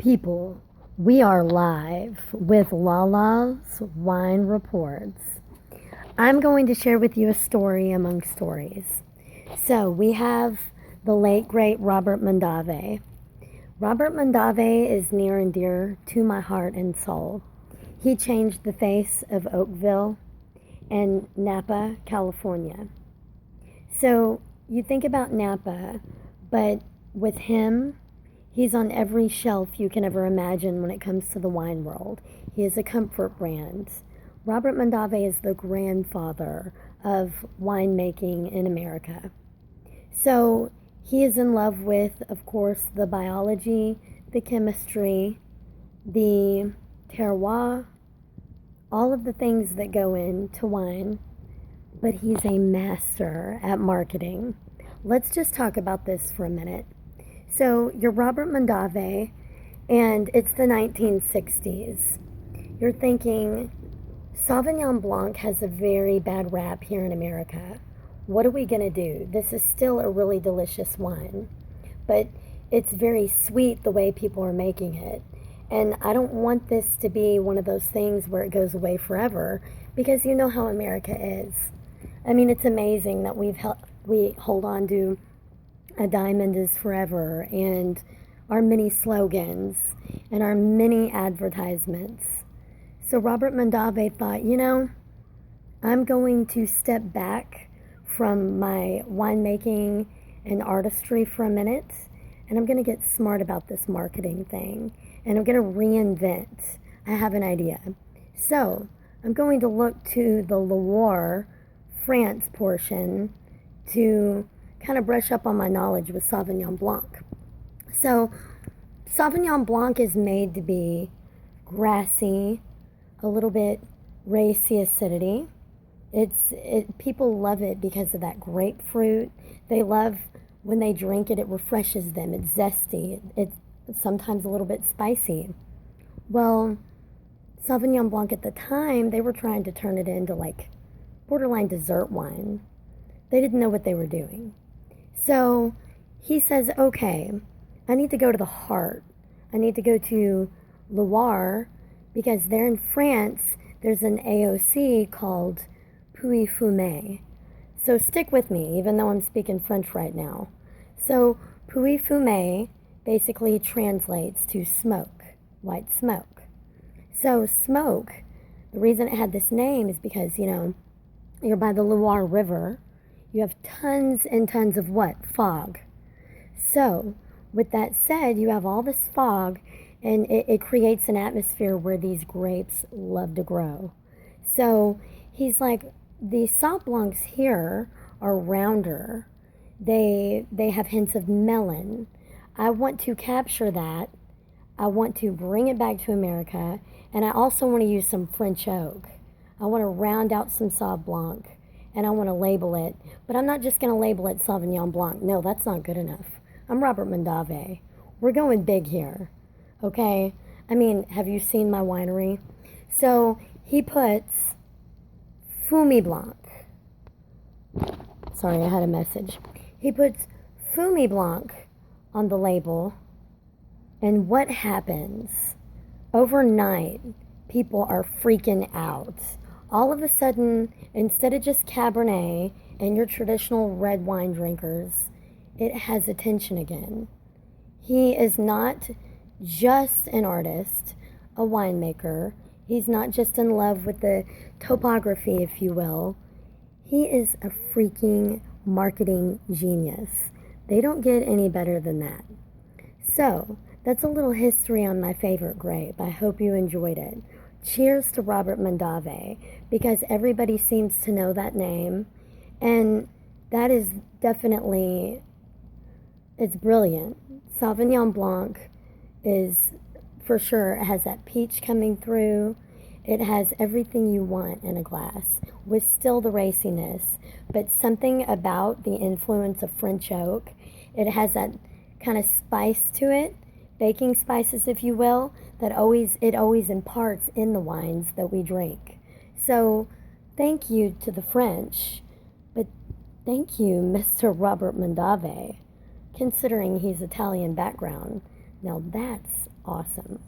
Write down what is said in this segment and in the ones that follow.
People, we are live with LaLa's Wine Reports. I'm going to share with you a story among stories. So we have the late, great Robert Mondavi. Robert Mondavi is near and dear to my heart and soul. He changed the face of Oakville and Napa, California. So you think about Napa, but with him, he's on every shelf you can ever imagine when it comes to the wine world. He is a comfort brand. Robert Mondavi is the grandfather of winemaking in America. So he is in love with, of course, the biology, the chemistry, the terroir, all of the things that go into wine, but he's a master at marketing. Let's just talk about this for a minute. So you're Robert Mondavi, and it's the 1960s. You're thinking, Sauvignon Blanc has a very bad rap here in America. What are we going to do? This is still a really delicious wine, but it's very sweet the way people are making it. And I don't want this to be one of those things where it goes away forever, because you know how America is. I mean, it's amazing that we hold on to a diamond is forever and our many slogans and our many advertisements. So Robert Mondavi thought, I'm going to step back from my winemaking and artistry for a minute, and I'm going to get smart about this marketing thing, and I'm going to reinvent. I have an idea. So I'm going to look to the Loire, France portion to kind of brush up on my knowledge with Sauvignon Blanc. So Sauvignon Blanc is made to be grassy, a little bit racy acidity. People love it because of that grapefruit. They love when they drink it, it refreshes them. It's zesty. It's sometimes a little bit spicy. Well, Sauvignon Blanc at the time, they were trying to turn it into like borderline dessert wine. They didn't know what they were doing. So he says, okay, I need to go to the heart. I need to go to Loire, because there in France, there's an AOC called Fume. So stick with me, even though I'm speaking French right now. So Fume basically translates to smoke, white smoke. So smoke, the reason it had this name is because, you're by the Loire River. You have tons and tons of what? Fog. So with that said, you have all this fog, and it creates an atmosphere where these grapes love to grow. So he's like, the Sauv Blancs here are rounder. They have hints of melon. I want to capture that. I want to bring it back to America, and I also want to use some French oak. I want to round out some Sauv Blanc, and I want to label it. But I'm not just going to label it Sauvignon Blanc. No, that's not good enough. I'm Robert Mondavi. We're going big here, okay? I mean, have you seen my winery? So he puts Fume Blanc. Sorry, I had a message. He puts Fume Blanc on the label, and what happens? Overnight, people are freaking out. All of a sudden, instead of just Cabernet and your traditional red wine drinkers, it has attention again. He is not just an artist, a winemaker. He's not just in love with the topography, if you will. He is a freaking marketing genius. They don't get any better than that. So, that's a little history on my favorite grape. I hope you enjoyed it. Cheers to Robert Mondavi, because everybody seems to know that name, and that is definitely, it's brilliant. Sauvignon Blanc is, for sure, it has that peach coming through. It has everything you want in a glass, with still the raciness, but something about the influence of French oak. It has that kind of spice to it, baking spices, if you will, that it always imparts in the wines that we drink. So thank you to the French, but thank you, Mr. Robert Mondavi, considering he's Italian background. Now that's awesome.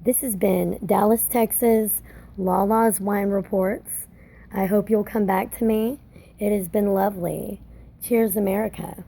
This has been Dallas, Texas, LaLa's Wine Reports. I hope you'll come back to me. It has been lovely. Cheers, America.